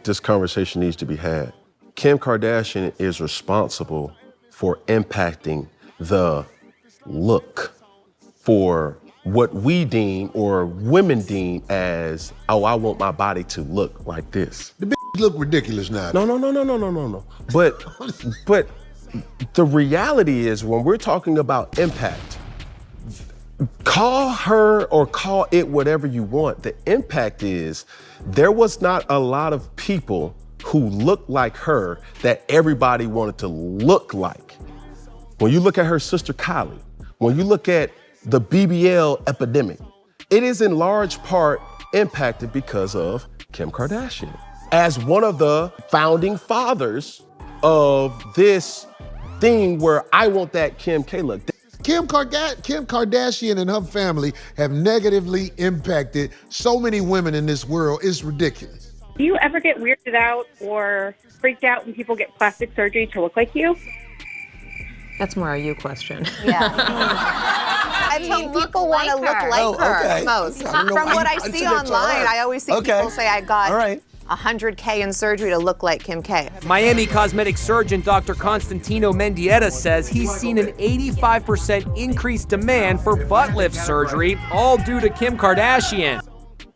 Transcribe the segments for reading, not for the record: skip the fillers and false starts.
this conversation needs to be had. Kim Kardashian is responsible for impacting the look for what we deem or women deem as, oh, I want my body to look like this. The bitches look ridiculous now. No. But the reality is when we're talking about impact, call her or call it whatever you want. The impact is there was not a lot of people who looked like her that everybody wanted to look like. When you look at her sister Kylie, when you look at the BBL epidemic, it is in large part impacted because of Kim Kardashian. As one of the founding fathers of this thing where I want that Kim K look. Kim Kardashian and her family have negatively impacted so many women in this world. It's ridiculous. Do you ever get weirded out or freaked out when people get plastic surgery to look like you? That's more a you question. Yeah. I mean, people want to look like her most. From what I see online, I always see people say, I got 100K in surgery to look like Kim K. Miami cosmetic surgeon Dr. Constantino Mendieta says he's seen an 85% increased demand for butt lift surgery, all due to Kim Kardashian.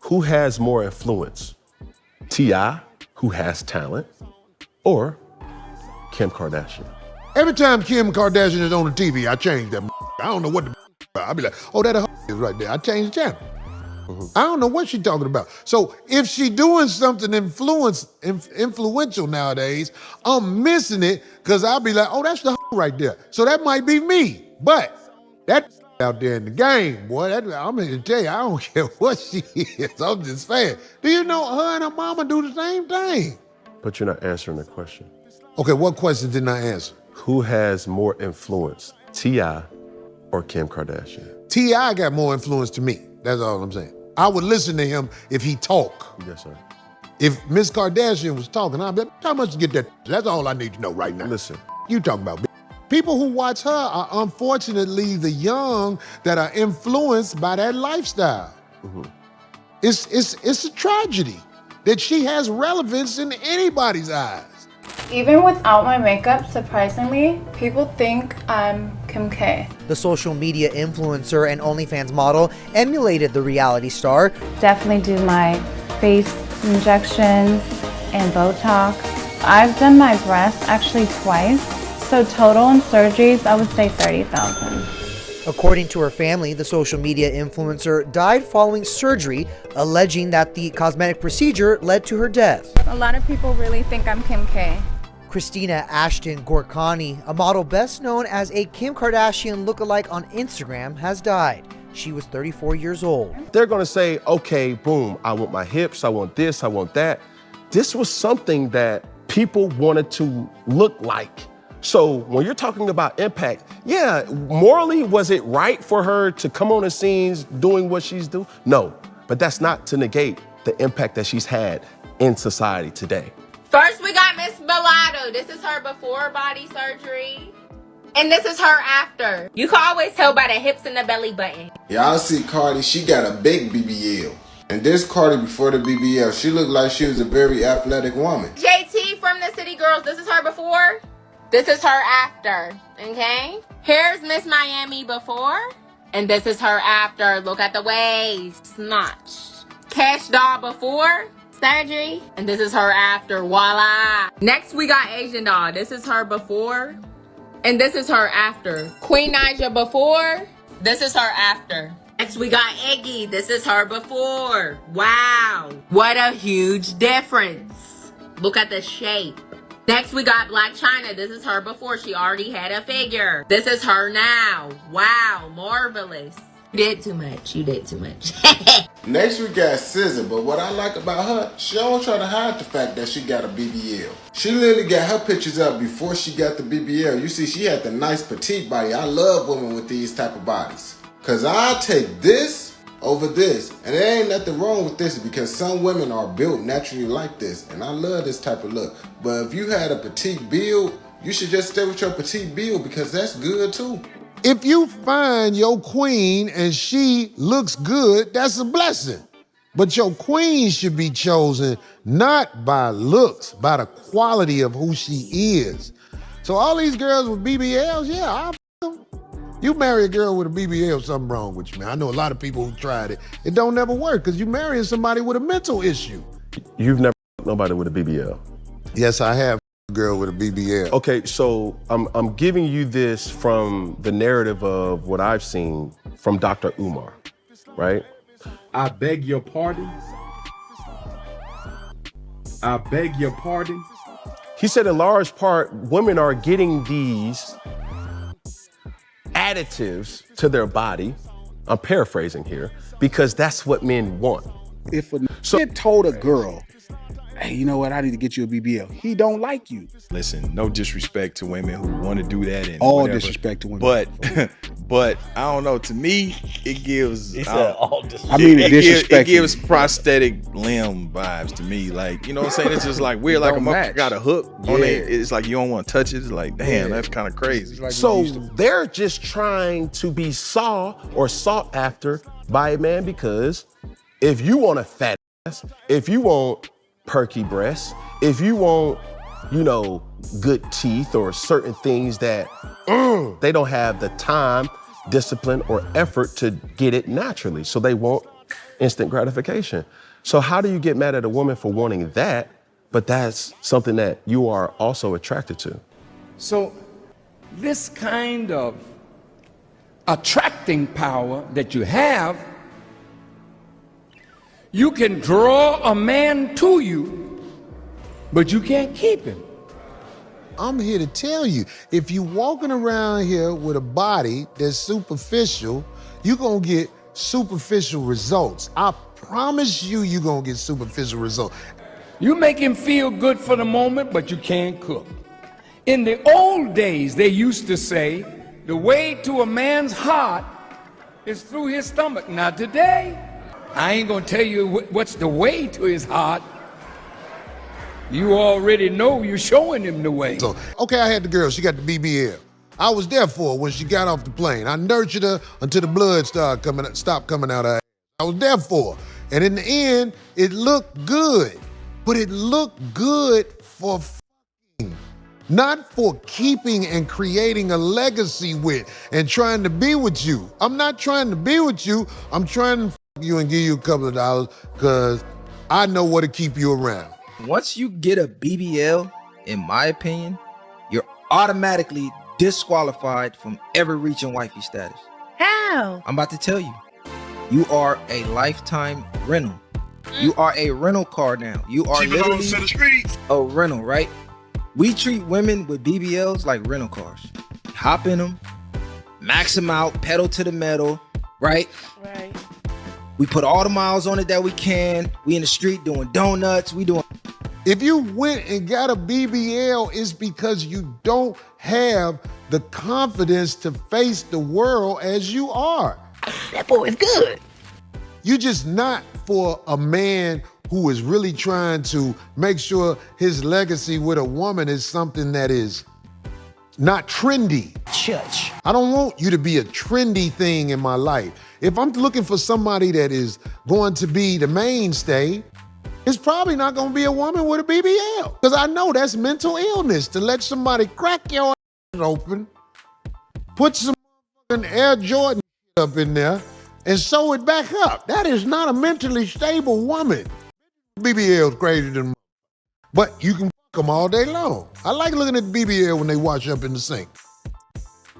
Who has more influence? T.I., who has talent, or Kim Kardashian? Every time Kim Kardashian is on the TV, I change that. I don't know what the I'll be like, oh, that is right there. I changed the channel. I don't know what she's talking about. So if she doing something influential nowadays, I'm missing it because I'll be like, oh, that's the right there. So that might be me. But that out there in the game, boy, I'm here to tell you, I don't care what she is. I'm just saying. Do you know her and her mama do the same thing? But you're not answering the question. Okay, what question didn't I answer? Who has more influence, T.I. or Kim Kardashian? T.I. got more influence to me. That's all I'm saying. I would listen to him if he talk. Yes, sir. If Miss Kardashian was talking, I'd be like, how much to get that? That's all I need to know right now. Listen. You talking about people who watch her are unfortunately the young that are influenced by that lifestyle. It's a tragedy that she has relevance in anybody's eyes. Even without my makeup, surprisingly, people think I'm Kim K. The social media influencer and OnlyFans model emulated the reality star. Definitely do my face injections and Botox. I've done my breasts actually twice, so total in surgeries, I would say 30,000. According to her family, the social media influencer died following surgery, alleging that the cosmetic procedure led to her death. A lot of people really think I'm Kim K. Christina Ashton Gorkani, a model best known as a Kim Kardashian lookalike on Instagram, has died. She was 34 years old. They're gonna say, okay, boom, I want my hips, I want this, I want that. This was something that people wanted to look like. So when you're talking about impact, yeah, morally, was it right for her to come on the scenes doing what she's doing? No, but that's not to negate the impact that she's had in society today. First, we got Miss Mulatto. This is her before body surgery. And this is her after. You can always tell by the hips and the belly button. Y'all see Cardi, she got a big BBL. And this Cardi before the BBL, she looked like she was a very athletic woman. JT from the City Girls, this is her before. This is her after, okay? Here's Miss Miami before. And this is her after. Look at the waist. Notch. Cash Doll before surgery. And this is her after. Voila. Next, we got Asian Doll. This is her before. And this is her after. Queen Naija before. This is her after. Next, we got Iggy. This is her before. Wow. What a huge difference. Look at the shape. Next, we got Black China. This is her before. She already had a figure. This is her now. Wow. Marvelous. You did too much. You did too much. Next, we got SZA, but what I like about her, she don't try to hide the fact that she got a BBL. She literally got her pictures up before she got the BBL. You see, she had the nice petite body. I love women with these type of bodies. Because I take this over this. And there ain't nothing wrong with this because some women are built naturally like this. And I love this type of look. But if you had a petite build, you should just stay with your petite build because that's good too. If you find your queen and she looks good, that's a blessing. But your queen should be chosen not by looks, by the quality of who she is. So all these girls with BBLs, yeah, I'll f them. You marry a girl with a BBL, something wrong with you, man. I know a lot of people who tried it. It don't never work because you marrying somebody with a mental issue. You've never nobody with a BBL? Yes, I have a girl with a BBL. Okay, so I'm giving you this from the narrative of what I've seen from Dr. Umar, right? I beg your pardon. I beg your pardon. He said in large part, women are getting these additives to their body, I'm paraphrasing here, because that's what men want. If a kid told a girl, hey, you know what, I need to get you a BBL, he don't like you. Listen, no disrespect to women who want to do that. And all whatever, disrespect to women. But I don't know, to me, it gives... He said all disrespect. I mean disrespect. It gives prosthetic limb vibes to me. Like, you know what I'm saying? It's just like weird, like a motherfucker got a hook on it. It's like you don't want to touch it. It's like, damn, that's kind of crazy. Like so they're just trying to be sought after by a man because if you want a fat ass, if you want perky breasts, if you want, you know, good teeth or certain things that they don't have the time, discipline, or effort to get it naturally. So they want instant gratification. So how do you get mad at a woman for wanting that, but that's something that you are also attracted to? So this kind of attracting power that you have, you can draw a man to you, but you can't keep him. I'm here to tell you, if you walking around here with a body that's superficial, you're gonna get superficial results. I promise you, you're gonna get superficial results. You make him feel good for the moment, but you can't cook. In the old days, they used to say, the way to a man's heart is through his stomach. Now today, I ain't gonna tell you what's the way to his heart. You already know, you're showing him the way. So, okay, I had the girl, she got the BBL. I was there for her when she got off the plane. I nurtured her until the blood stopped coming out of her. I was there for her. And in the end, it looked good. But it looked good for f***ing, not for keeping and creating a legacy with and trying to be with you. I'm not trying to be with you. I'm trying to f*** you and give you a couple of dollars because I know what to keep you around. Once you get a BBL, in my opinion, you're automatically disqualified from ever reaching wifey status. How? I'm about to tell you. You are a lifetime rental. You are a rental car now. You are literally a rental, right? We treat women with BBLs like rental cars. Hop in them, max them out, pedal to the metal, right? Right. We put all the miles on it that we can. We in the street doing donuts. We doing... If you went and got a BBL, it's because you don't have the confidence to face the world as you are. That boy is good. You're just not for a man who is really trying to make sure his legacy with a woman is something that is not trendy. Church. I don't want you to be a trendy thing in my life. If I'm looking for somebody that is going to be the mainstay, it's probably not going to be a woman with a BBL. Because I know that's mental illness to let somebody crack your ass open, put some Air Jordan up in there, and sew it back up. That is not a mentally stable woman. BBL's crazy than, but you can fuck them all day long. I like looking at the BBL when they wash up in the sink.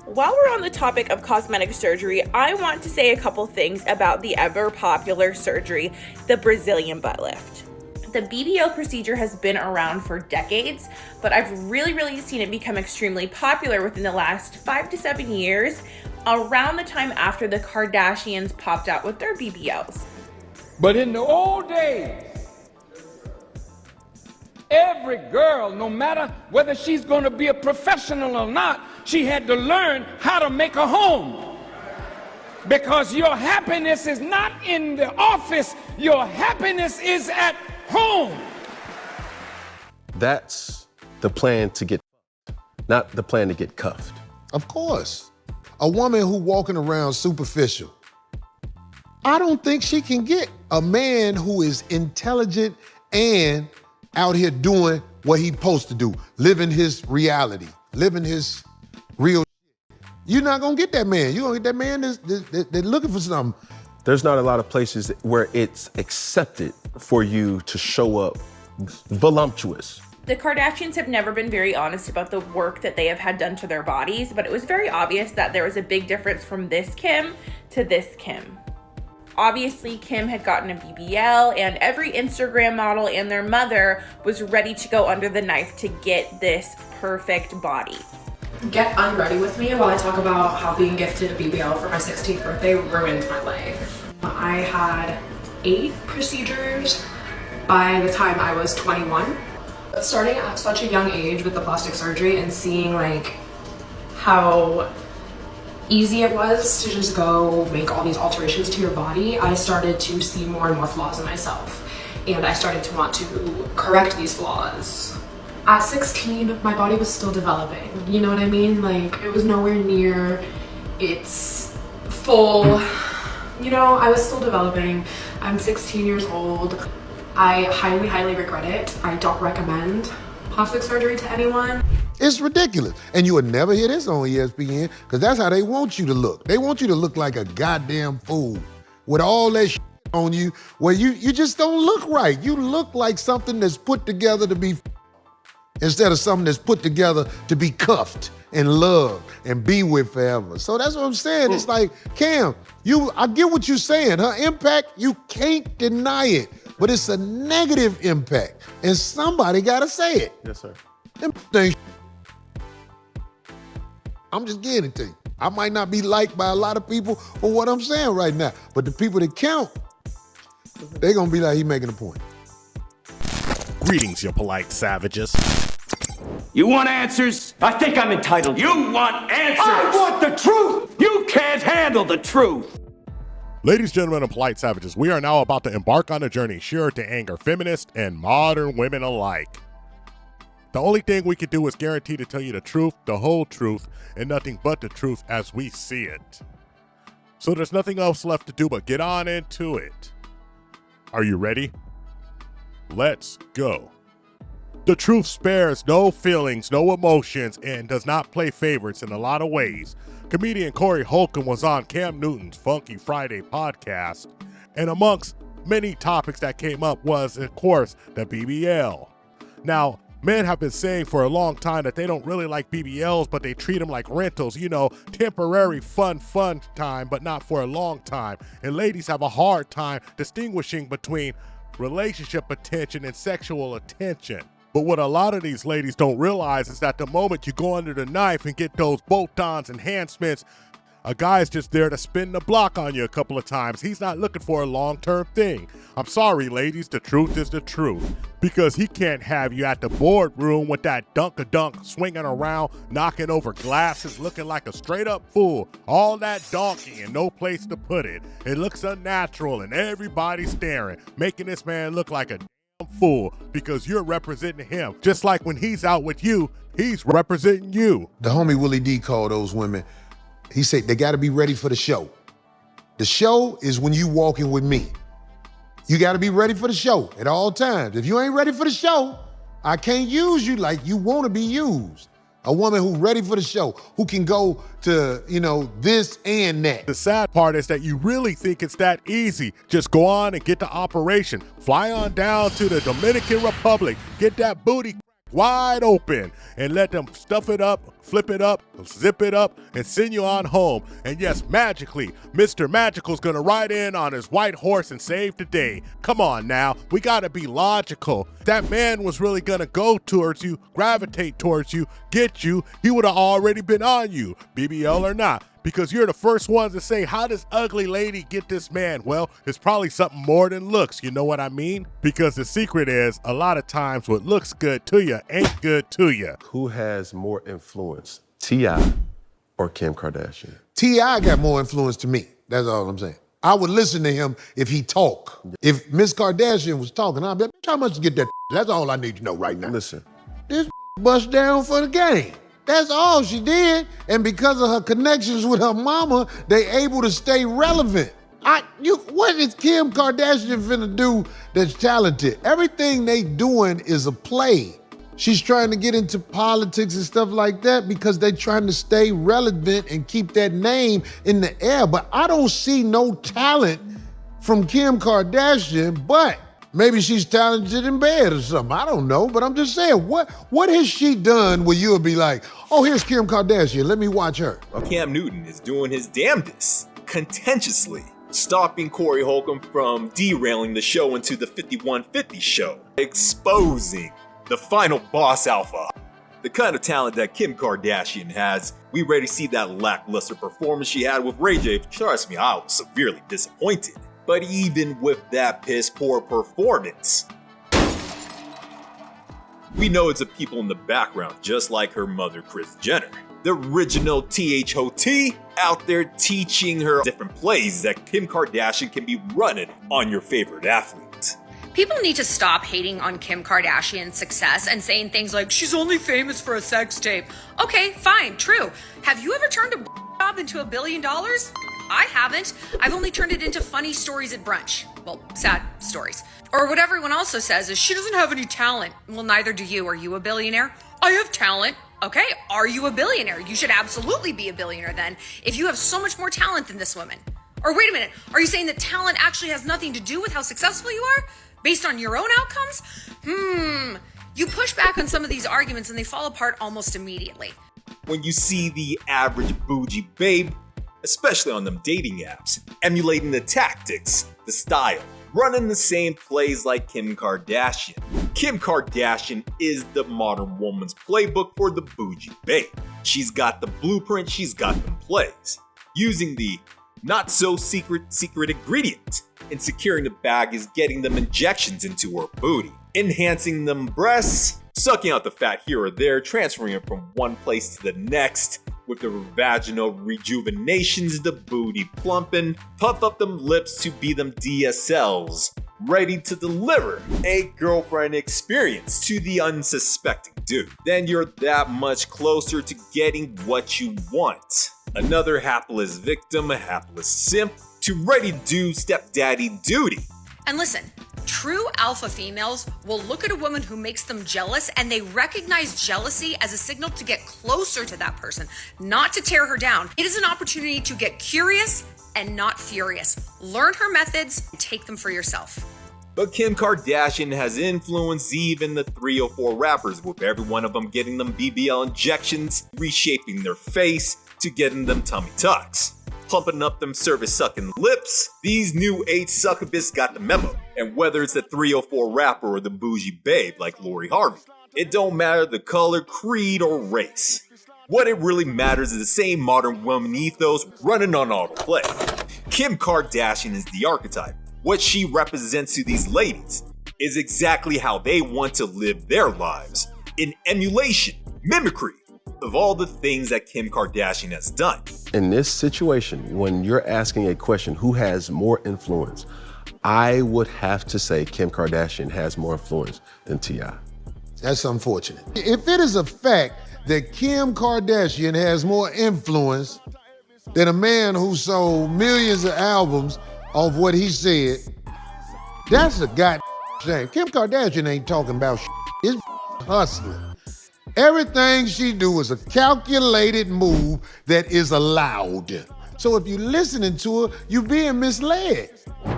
While we're on the topic of cosmetic surgery, I want to say a couple things about the ever popular surgery, the Brazilian butt lift. The BBL procedure has been around for decades, but I've really seen it become extremely popular within the last 5 to 7 years, around the time after the Kardashians popped out with their BBLs. But in the old days, every girl, no matter whether she's going to be a professional or not, she had to learn how to make a home. Because your happiness is not in the office, your happiness is at home. That's the plan to get, not the plan to get cuffed. Of course. A woman who walking around superficial. I don't think she can get a man who is intelligent and out here doing what he's supposed to do, living his reality, living his real shit. You're not gonna get that man. You're gonna get that man that's looking for something. There's not a lot of places where it's accepted for you to show up voluptuous. The Kardashians have never been very honest about the work that they have had done to their bodies, but it was very obvious that there was a big difference from this Kim to this Kim. Obviously, Kim had gotten a BBL, and every Instagram model and their mother was ready to go under the knife to get this perfect body. Get unready with me while I talk about how being gifted a BBL for my 16th birthday ruined my life. I had 8 procedures by the time I was 21. Starting at such a young age with the plastic surgery and seeing like how easy it was to just go make all these alterations to your body, I started to see more and more flaws in myself. And I started to want to correct these flaws. At 16, my body was still developing. You know what I mean? Like, it was nowhere near its full, you know, I was still developing. I'm 16 years old. I highly, highly regret it. I don't recommend plastic surgery to anyone. It's ridiculous. And you would never hear this on ESPN, because that's how they want you to look. They want you to look like a goddamn fool with all that shit on you where you just don't look right. You look like something that's put together to be instead of something that's put together to be cuffed and loved and be with forever. So that's what I'm saying. It's like, Cam, I get what you're saying. Her impact, you can't deny it. But it's a negative impact, and somebody gotta say it. Yes, sir. I'm just getting it to you. I might not be liked by a lot of people for what I'm saying right now, but the people that count, they're gonna be like, he making a point. Greetings, you polite savages. You want answers? I think I'm entitled. You want answers? I want the truth! You can't handle the truth! Ladies, gentlemen, and polite savages, we are now about to embark on a journey sure to anger feminists and modern women alike. The only thing we can do is guarantee to tell you the truth, the whole truth, and nothing but the truth as we see it. So there's nothing else left to do but get on into it. Are you ready? Let's go. The truth spares no feelings, no emotions, and does not play favorites in a lot of ways. Comedian Corey Holcomb was on Cam Newton's Funky Friday podcast, and amongst many topics that came up was, of course, the BBL. Now, men have been saying for a long time that they don't really like BBLs, but they treat them like rentals, you know, temporary fun time, but not for a long time. And ladies have a hard time distinguishing between relationship attention and sexual attention. But what a lot of these ladies don't realize is that the moment you go under the knife and get those bolt-ons, enhancements, a guy's just there to spin the block on you a couple of times. He's not looking for a long-term thing. I'm sorry, ladies, the truth is the truth. Because he can't have you at the boardroom with that dunk-a-dunk swinging around, knocking over glasses, looking like a straight-up fool. All that donkey and no place to put it. It looks unnatural and everybody's staring, making this man look like a fool because you're representing him. Just like when he's out with you, he's representing you. The homie Willie D called those women, he said they gotta be ready for the show. The show is when you walking with me. You gotta be ready for the show at all times. If you ain't ready for the show, I can't use you like you wanna be used. A woman who's ready for the show, who can go to, you know, this and that. The sad part is that you really think it's that easy. Just go on and get the operation. Fly on down to the Dominican Republic, get that booty wide open, and let them stuff it up, flip it up, zip it up, and send you on home. And yes, magically, Mr. Magical's gonna ride in on his white horse and save the day. Come on now, we gotta be logical. That man was really gonna go towards you, gravitate towards you, get you, he would have already been on you, BBL or not. Because you're the first ones to say, how does ugly lady get this man? Well, it's probably something more than looks, you know what I mean? Because the secret is, a lot of times what looks good to you ain't good to you. Who has more influence, T.I. or Kim Kardashian? T.I. got more influence to me, that's all I'm saying. I would listen to him if he talk. If Miss Kardashian was talking, I'd be like, how much to get that? That's all I need to know right now. Listen. This bust down for the game. That's all she did. And because of her connections with her mama, they able to stay relevant. What is Kim Kardashian finna do that's talented? Everything they doing is a play. She's trying to get into politics and stuff like that because they're trying to stay relevant and keep that name in the air. But I don't see no talent from Kim Kardashian, but maybe she's talented in bed or something. I don't know, but I'm just saying, what has she done where you'll be like, oh, here's Kim Kardashian, let me watch her. Cam Newton is doing his damnedest, contentiously, stopping Corey Holcomb from derailing the show into the 5150 show, exposing the final boss alpha. The kind of talent that Kim Kardashian has, we already see that lackluster performance she had with Ray J. Trust me, I was severely disappointed. But even with that piss poor performance, we know it's the people in the background, just like her mother, Kris Jenner. The original THOT out there teaching her different plays that Kim Kardashian can be running on your favorite athlete. People need to stop hating on Kim Kardashian's success and saying things like, she's only famous for a sex tape. Okay, fine, true. Have you ever turned a job into $1 billion? I haven't. I've only turned it into funny stories at brunch. Well, sad stories. Or what everyone also says is, she doesn't have any talent. Well, neither do you. Are you a billionaire? I have talent. Okay, are you a billionaire? You should absolutely be a billionaire then, if you have so much more talent than this woman. Or wait a minute, are you saying that talent actually has nothing to do with how successful you are? Based on your own outcomes? You push back on some of these arguments and they fall apart almost immediately. When you see the average bougie babe, especially on them dating apps, emulating the tactics, the style, running the same plays like Kim Kardashian. Kim Kardashian is the modern woman's playbook for the bougie babe. She's got the blueprint, she's got them plays. Using the not so secret ingredient. And securing the bag is getting them injections into her booty, enhancing them breasts, sucking out the fat here or there, transferring it from one place to the next, with the vaginal rejuvenations, the booty plumping, puff up them lips to be them DSLs, ready to deliver a girlfriend experience to the unsuspecting dude. Then you're that much closer to getting what you want. Another hapless victim, a hapless simp, to ready to do stepdaddy duty. And listen, true alpha females will look at a woman who makes them jealous and they recognize jealousy as a signal to get closer to that person, not to tear her down. It is an opportunity to get curious and not furious. Learn her methods and take them for yourself. But Kim Kardashian has influenced even the 304 rappers, with every one of them getting them BBL injections, reshaping their face to getting them tummy tucks. Pumping up them service-sucking lips, these new age succubists got the memo. And whether it's the 304 rapper or the bougie babe like Lori Harvey, it don't matter the color, creed, or race. What it really matters is the same modern woman ethos running on autoplay. Kim Kardashian is the archetype. What she represents to these ladies is exactly how they want to live their lives, in emulation, mimicry, of all the things that Kim Kardashian has done. In this situation, when you're asking a question, who has more influence, I would have to say Kim Kardashian has more influence than T.I. That's unfortunate. If it is a fact that Kim Kardashian has more influence than a man who sold millions of albums off what he said, that's a goddamn shame. Kim Kardashian ain't talking about shit. It's hustling. Everything she do is a calculated move that is allowed. So if you're listening to her, you're being misled.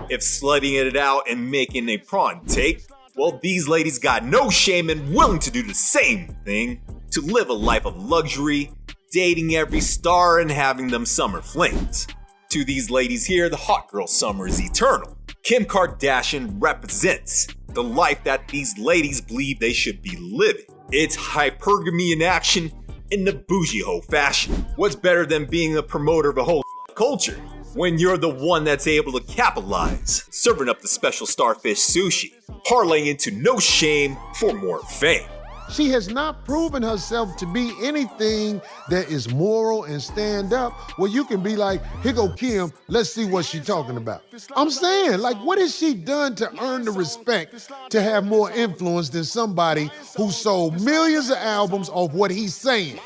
If slutting it out and making a prawn take, well, these ladies got no shame and willing to do the same thing, to live a life of luxury, dating every star and having them summer flings. To these ladies here, the hot girl summer is eternal. Kim Kardashian represents the life that these ladies believe they should be living. It's hypergamy in action in the bougie hoe fashion. What's better than being a promoter of a whole culture when you're the one that's able to capitalize, serving up the special starfish sushi, parlaying into no shame for more fame. She has not proven herself to be anything that is moral and stand up where you can be like, here go Kim, let's see what she's talking about. I'm saying, like, what has she done to earn the respect to have more influence than somebody who sold millions of albums off what he's saying?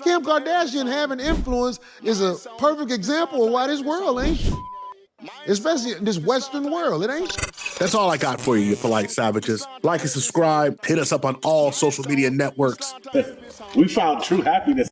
Kim Kardashian having influence is a perfect example of why this world ain't shit. Especially in this Western world. It ain't. That's all I got for you, you polite savages. Like and subscribe. Hit us up on all social media networks. We found true happiness